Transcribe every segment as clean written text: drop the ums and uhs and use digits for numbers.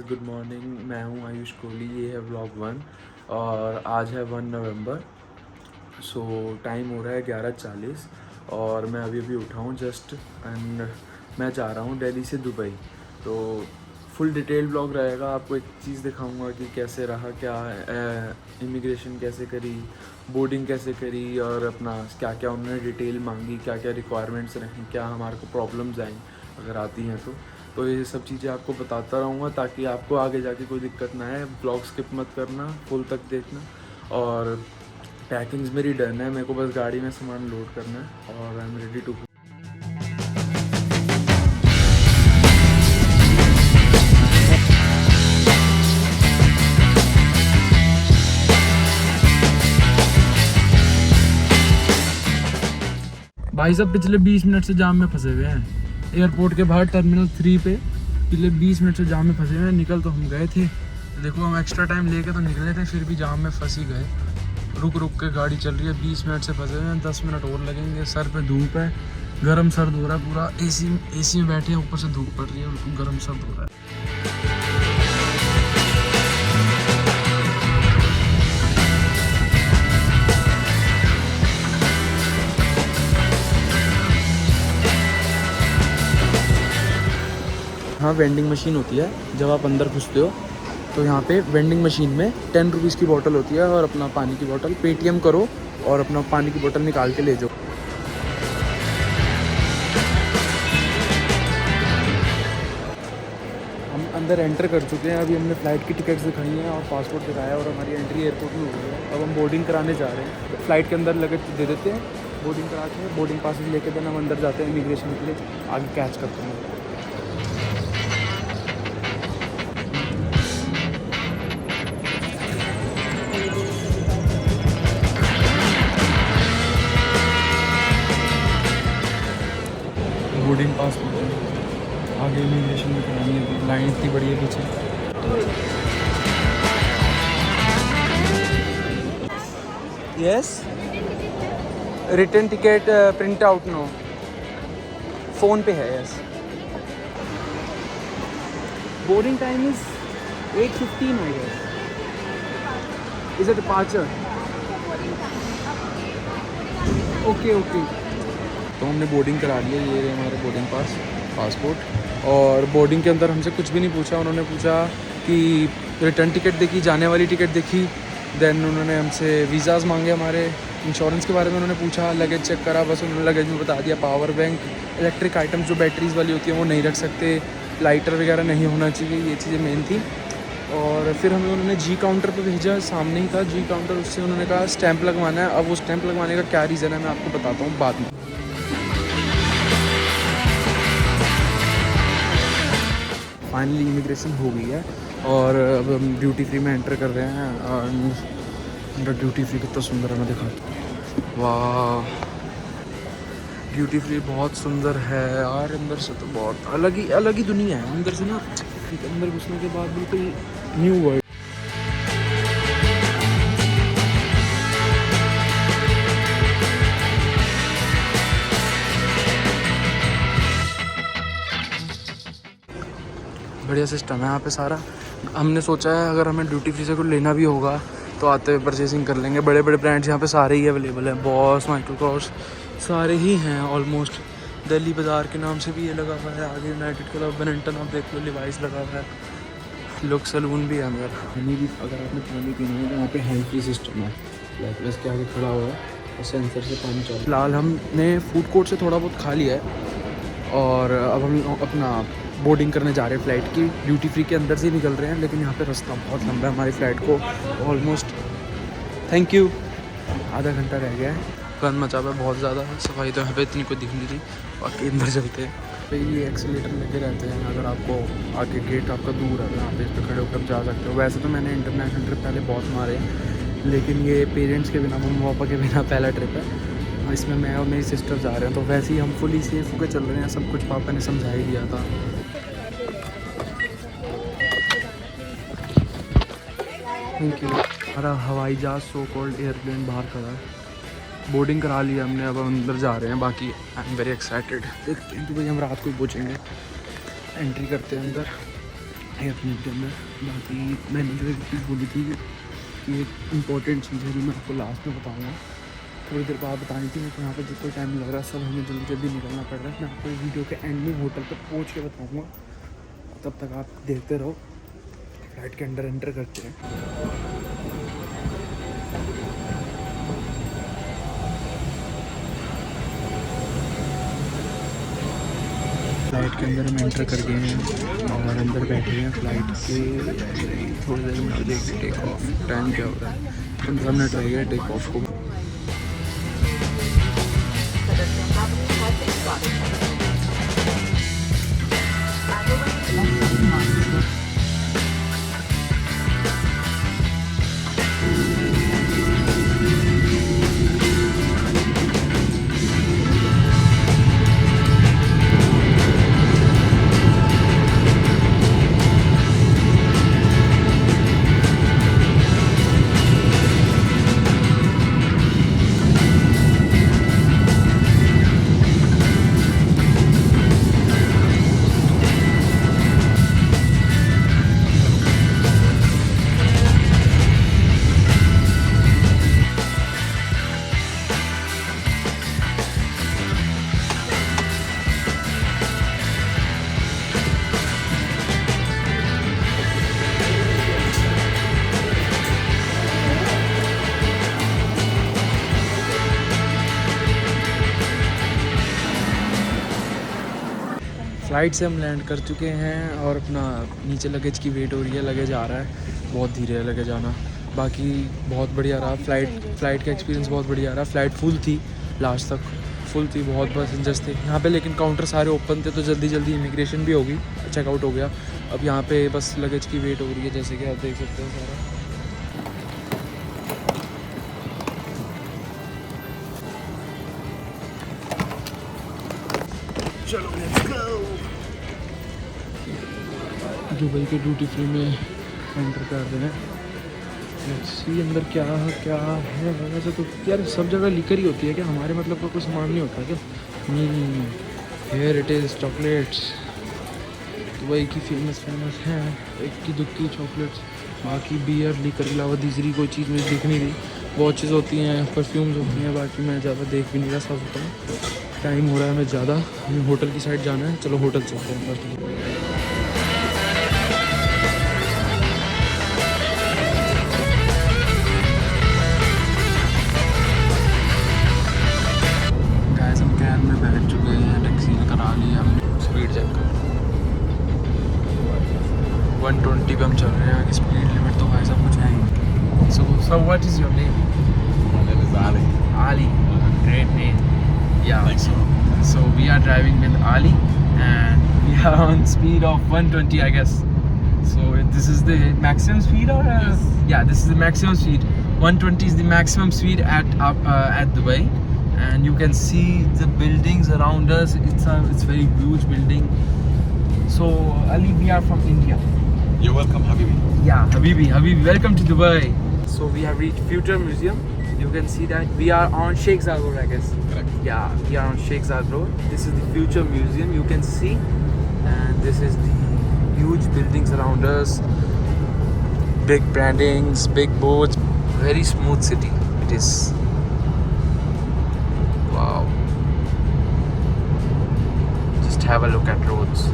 Good morning, मैं हूं आयुष कोहली। ये है व्लॉग 1 और आज है 1 नवंबर। सो टाइम हो रहा है 11:40 और मैं अभी अभी उठा हूं जस्ट एंड मैं जा रहा हूं दिल्ली से दुबई। तो फुल डिटेल व्लॉग रहेगा। आपको एक चीज़ दिखाऊंगा कि कैसे रहा, क्या इमिग्रेशन कैसे करी, बोर्डिंग कैसे करी और अपना क्या क्या उन्होंने डिटेल मांगी, क्या क्या रिक्वायरमेंट्स रहीं, क्या हमारे को प्रॉब्लम्स आई अगर आती हैं तो ये सब चीज़ें आपको बताता रहूँगा ताकि आपको आगे जाके कोई दिक्कत ना आए। ब्लॉग स्किप मत करना, फुल तक देखना। और पैकिंग्स मेरी डन है, मेरे को बस गाड़ी में सामान लोड करना है और आई एम रेडी टू। भाई साहब पिछले 20 मिनट से जाम में फंसे हुए हैं एयरपोर्ट के बाहर टर्मिनल 3 पे। पिछले 20 मिनट से जाम में फंसे हुए हैं। निकल तो हम गए थे, देखो हम एक्स्ट्रा टाइम लेके तो निकले थे, फिर भी जाम में फंस ही गए। रुक रुक के गाड़ी चल रही है, 20 मिनट से फंसे हुए हैं, 10 मिनट और लगेंगे। सर पे धूप है, गर्म सर्द हो रहा है पूरा। एसी में बैठे हैं, ऊपर से धूप पड़ रही है और गर्म सर्द हो रहा है। हाँ, वेंडिंग मशीन होती है जब आप अंदर घुसते हो तो यहाँ पे वेंडिंग मशीन में 10 रुपीज़ की बोतल होती है और अपना पानी की बोतल पेटीएम करो और अपना पानी की बोतल निकाल के ले जाओ। हम अंदर एंटर कर चुके हैं। अभी हमने फ़्लाइट की टिकट्स दिखाई हैं और पासपोर्ट दिखाया और हमारी एंट्री एयरपोर्ट में हो गई है। अब हम बोर्डिंग कराने जा रहे हैं। फ़्लाइट के अंदर लगेज दे देते हैं, बोर्डिंग करा के बोर्डिंग पासेज लेके देन हम अंदर जाते हैं इमिग्रेशन के लिए, आगे कैच करते हैं। बोर्डिंग पास आगे इमिग्रेशन में करानी है, लाइन इतनी बड़ी है पीछे। Yes, return ticket print out no, phone पे है। Yes, boarding time is 8:15 I guess. Is a departure. Okay okay. तो हमने बोर्डिंग करा ली है, ये रहे हमारे बोर्डिंग पासपोर्ट। और बोर्डिंग के अंदर हमसे कुछ भी नहीं पूछा। उन्होंने पूछा कि रिटर्न टिकट देखी, जाने वाली टिकट देखी, देन उन्होंने हमसे वीज़ाज़ मांगे, हमारे इंश्योरेंस के बारे में उन्होंने पूछा, लगेज चेक करा, बस उन्होंने लगेज में बता दिया पावर बैंक, इलेक्ट्रिक आइटम्स जो बैटरीज़ वाली होती हैं वो नहीं रख सकते, लाइटर वगैरह नहीं होना चाहिए, ये चीज़ें मेन थी। और फिर हमें उन्होंने जी काउंटर पे भेजा, सामने ही था जी काउंटर। उससे उन्होंने कहा स्टैंप लगवाना है। अब वो स्टैंप लगवाने का क्या रीज़न है मैं आपको बताता हूँ बाद में। फाइनली इमिग्रेशन हो गई है और अब हम ड्यूटी फ्री में एंटर कर रहे हैं। और ड्यूटी फ्री कितना सुंदर है मैं दिखाता हूँ। वाह, ड्यूटी फ्री बहुत सुंदर है यार। अंदर से तो बहुत अलग ही दुनिया है अंदर से ना। अंदर घुसने के बाद बिल्कुल न्यू वर्ल्ड। बढ़िया सिस्टम है यहाँ पे सारा। हमने सोचा है अगर हमें ड्यूटी फ्री से कुछ लेना भी होगा तो आते हुए परचेसिंग कर लेंगे। बड़े बड़े ब्रांड्स यहाँ पे सारे ही अवेलेबल हैं, बॉस, माइक्रोक्रॉस, सारे ही हैं ऑलमोस्ट। दिल्ली बाज़ार के नाम से भी ये लगा हुआ है, आगे यूनाइटेड क्लब, बेनेंटन आप देख लो, लिवाइस लगा हुआ है, लुक सलून भी है अंदर। पानी भी अगर आपने पानी पीना है तो यहाँ पे हैंड फ्री सिस्टम है, ब्लैकलेस के आगे खड़ा हुआ है और सेंसर से पानी चल। फिलहाल हमने फूड कोर्ट से थोड़ा बहुत खा लिया है और अब हम अपना बोर्डिंग करने जा रहे हैं फ़्लाइट की। ड्यूटी फ्री के अंदर से ही निकल रहे हैं, लेकिन यहाँ पे रास्ता बहुत लंबा है। हमारी फ़्लाइट को ऑलमोस्ट थैंक यू आधा घंटा रह गया है। गंद मचा हुआ है बहुत ज़्यादा। सफाई तो यहाँ पे इतनी कोई दिख नहीं रही। बाकी अंदर चलते हैं। तो ये एक्सीलेटर लगे रहते हैं, अगर आपको आगे गेट आपका दूर है यहाँ पे इस पर खड़े होकर जा सकते हो। वैसे तो मैंने इंटरनेशनल ट्रिप पहले बहुत मारे हैं, लेकिन ये पेरेंट्स के बिना, मम्मा पापा के बिना पहला ट्रिप है। इसमें मैं और मेरी सिस्टर जा रहे हैं, तो वैसे ही हम फुली सेफ होकर चल रहे हैं। सब कुछ पापा ने समझा ही दिया था। Thank you. हमारा हवाई जहाज़ सो कॉल्ड एयरप्लेन बाहर खड़ा है। बोर्डिंग करा लिया हमने, अब हम अंदर जा रहे हैं। बाकी आई एम वेरी एक्साइटेड। देखते हैं कि भाई हम रात को ही पहुँचेंगे। एंट्री करते हैं अंदर। एयरप्लेन के अंदर। बाकी मैंने जो एक चीज़ बोली थी कि एक इम्पॉर्टेंट चीज़ है जो मैं आपको लास्ट में बताऊँगा, थोड़ी देर बाद बतानी थी, लेकिन यहाँ पर जितना टाइम लग रहा है सब हमें जल्दी जल्दी निकलना पड़ रहा है। मैं आपको वीडियो के एंड में होटल पर पहुँच के बताऊँगा, तब तक आप देखते रहो। फ्लाइट के अंदर एंटर करते हैं। फ्लाइट के अंदर हम एंटर कर गए हैं और अंदर बैठे हैं फ्लाइट के। थोड़ी देर में देखिए टेक ऑफ टाइम क्या हो रहा है, 15 मिनट रह गए टेक ऑफ को। फ्लाइट से हम लैंड कर चुके हैं और अपना नीचे लगेज की वेट हो रही है। लगेज आ रहा है, बहुत धीरे है लगेज आना। बाकी बहुत बढ़िया रहा फ्लाइट का एक्सपीरियंस, बहुत बढ़िया रहा। फ्लाइट फुल थी, लास्ट तक फुल थी, बहुत पैसेंजर्स थे यहाँ पे, लेकिन काउंटर सारे ओपन थे तो जल्दी जल्दी इमिग्रेशन भी होगी, चेकआउट हो गया। अब यहाँ पे बस लगेज की वेट हो रही है, जैसे कि आप देख सकते हो सारा। चलो लेट्स गो। दुबई के ड्यूटी फ्री में एंटर कर रहे हैं। लेट्स सी अंदर क्या है। वैसे तो यार सब जगह लिकर ही होती है क्या, हमारे मतलब का कोई सामान नहीं होता क्या? नहीं, here it is chocolates. Dubai की फेमस है एक की दुक्की चॉकलेट्स। बाकी बियर लिकर के अलावा दूसरी कोई चीज़ मुझे दिख नहीं रही। वॉचेस होती हैं, परफ्यूम्स होती हैं, बाकी मैं ज़्यादा देख भी नहीं रहा, सब होता है। टाइम हो रहा है हमें ज़्यादा, हमें होटल की साइड जाना है। चलो होटल चलते हैं फर्स्ट। गाइस हम कैब में बैठ चुके हैं, टैक्सी करा ली हमने। स्पीड चेक कर 120 पे हम चल रहे हैं। स्पीड लिमिट तो भाई सब कुछ है ही। So what is your name? Ali. Great name. Yeah. So we are driving with Ali, and we are on speed of 120, I guess. So this is the maximum speed, or Yes. yeah, this is the maximum speed. 120 is the maximum speed at Dubai, and you can see the buildings around us. It's very huge building. So Ali, we are from India. You're welcome, Habibi. Yeah, Habibi, welcome to Dubai. So we have reached Future Museum. You can see that we are on Sheikh Zayed Road, I guess. Correct. Yeah, we are on Sheikh Zayed Road. This is the Future Museum, you can see, and this is the huge buildings around us. Big brandings, big boards, very smooth city. It is. Wow. Just have a look at roads.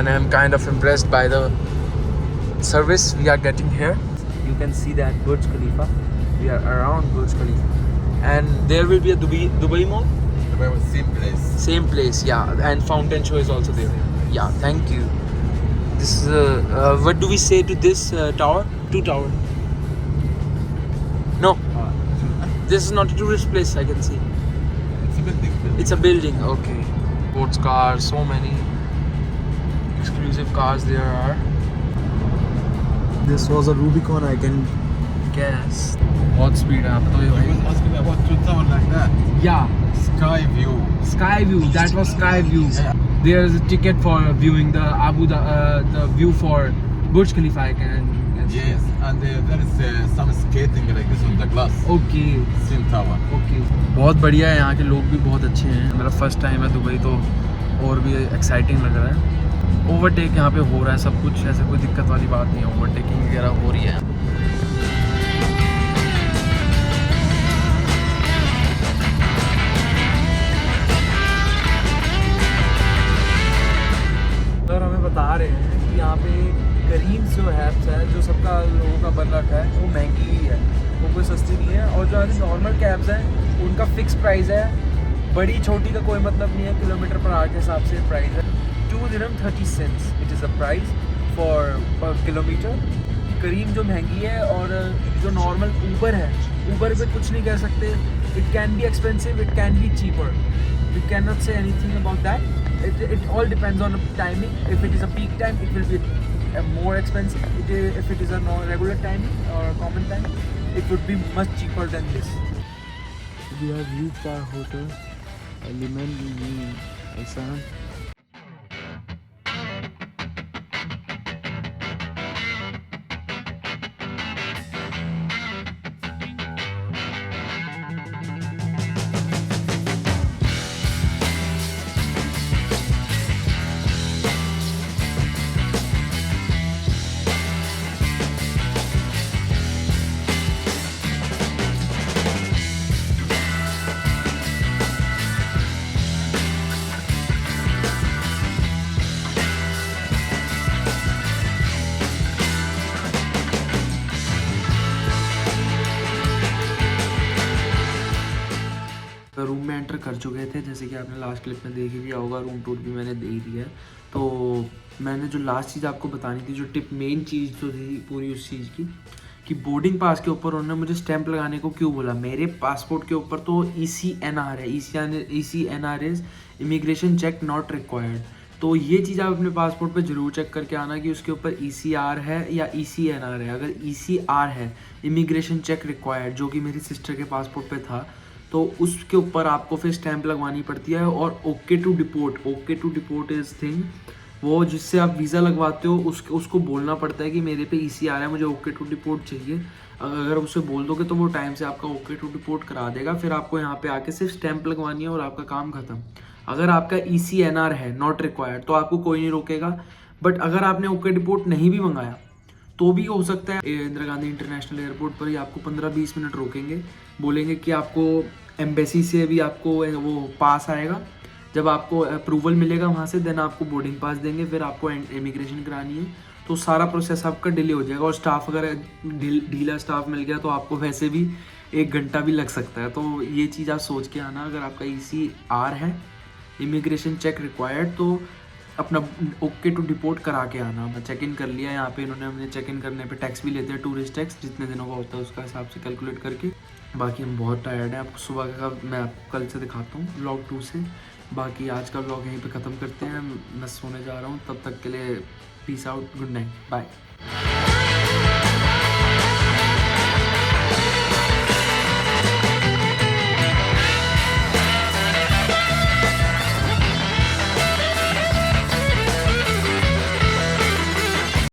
And I'm kind of impressed by the service we are getting here. You can see that Burj Khalifa. We are around Burj Khalifa, and there will be a Dubai Mall. Dubai was same place. Same place, yeah. And Fountain Show is also there. Yeah, thank you. This is what do we say to this tower? Two tower. No, this is not a tourist place. I can see. It's a building. It's a building. Okay. Sports cars, so many exclusive cars there are. This was a Rubicon, I can guess. बहुत speed है आप तो ये I भाई. was asking about two tower like that. Yeah, Sky view. Sky View. That was Sky View. Yeah. There is a ticket for viewing the the view for Burj Khalifa. I can guess. Yes, and there is some skating like this on the glass. Okay. Same tower. Okay. बहुत बढ़िया है, यहाँ के लोग भी बहुत अच्छे हैं। मेरा फर्स्ट टाइम है दुबई, तो और भी एक्साइटिंग लग रहा है। ओवरटेक यहाँ पे हो रहा है सब कुछ, ऐसे कोई दिक्कत वाली बात नहीं है, ओवरटेकिंग वगैरह हो रही है। और हमें बता रहे हैं कि यहाँ पे करीम्स जो ऐप्स है, जो सबका लोगों का बन रखा है, वो महंगी ही है, वो कोई सस्ती नहीं है। और जो नॉर्मल कैब्स हैं उनका फिक्स प्राइस है, बड़ी छोटी का कोई मतलब नहीं है, किलोमीटर पर आवर के हिसाब से प्राइस है। 2 dirham 30 cents it is a price for पर किलोमीटर। करीम जो महंगी है, और जो नॉर्मल ऊबर है, ऊबर पे कुछ नहीं कह सकते, it can be expensive, it can be cheaper, we can not say anything about that. It all depends on the timing. If it is a peak time, it will be more expensive. If it is a regular timing or common timing, it would be much cheaper than this. We have reached our hotel, Liman Aisan. Room में enter कर चुके थे, जैसे कि आपने last clip में देख ही लिया होगा, रूम टूर भी मैंने दे ही दिया है। तो मैंने जो लास्ट चीज़ आपको बतानी थी, जो टिप मेन चीज़ जो थी पूरी उस चीज़ की, कि बोर्डिंग पास के ऊपर उन्होंने मुझे स्टैंप लगाने को क्यों बोला। मेरे पासपोर्ट के ऊपर तो ECNR है, ECNR is immigration check not required. तो ये चीज़ आप अपने पासपोर्ट पे ज़रूर चेक करके आना कि उसके ऊपर ECR है या ECNR है। अगर ECR है, इमिग्रेशन चेक रिक्वायर्ड, जो कि मेरी सिस्टर के पासपोर्ट पे था, तो उसके ऊपर आपको फिर स्टैंप लगवानी पड़ती है। और okay to deport is thing, वो जिससे आप वीज़ा लगवाते हो उसको बोलना पड़ता है कि मेरे पे ECR है, मुझे ओके टू डिपोर्ट चाहिए। अगर उसे बोल दोगे तो वो टाइम से आपका ओके टू डिपोर्ट करा देगा। फिर आपको यहाँ पे आके सिर्फ स्टैंप लगवानी है और आपका काम ख़त्म। अगर आपका ECNR है नॉट रिक्वायर्ड तो आपको कोई नहीं रोकेगा। बट अगर आपने ओके डिपोर्ट नहीं भी मंगाया तो भी हो सकता है इंदिरा गांधी इंटरनेशनल एयरपोर्ट पर ही आपको 15-20 मिनट रोकेंगे, बोलेंगे कि आपको एम्बेसी से भी आपको वो पास आएगा। जब आपको अप्रूवल मिलेगा वहाँ से, देन आपको बोर्डिंग पास देंगे, फिर आपको इमिग्रेशन करानी है। तो सारा प्रोसेस आपका डिले हो जाएगा। और स्टाफ अगर ढीला स्टाफ मिल गया तो आपको वैसे भी 1 घंटा भी लग सकता है। तो ये चीज़ आप सोच के आना। अगर आपका ECR है, इमिग्रेशन चेक रिक्वायर्ड, तो अपना ओके टू डिपोर्ट करा के आना। मैं चेक इन कर लिया यहाँ पे, इन्होंने हमने चेक इन करने पे टैक्स भी लेते हैं, टूरिस्ट टैक्स जितने दिनों का होता है उसका हिसाब से कैलकुलेट करके। बाकी हम बहुत टायर्ड हैं, आपको सुबह का मैं आपको कल से दिखाता हूँ व्लॉग 2 से। बाकी आज का व्लॉग यहीं पे ख़त्म करते हैं, मैं सोने जा रहा हूँ। तब तक के लिए peace out, good night, bye.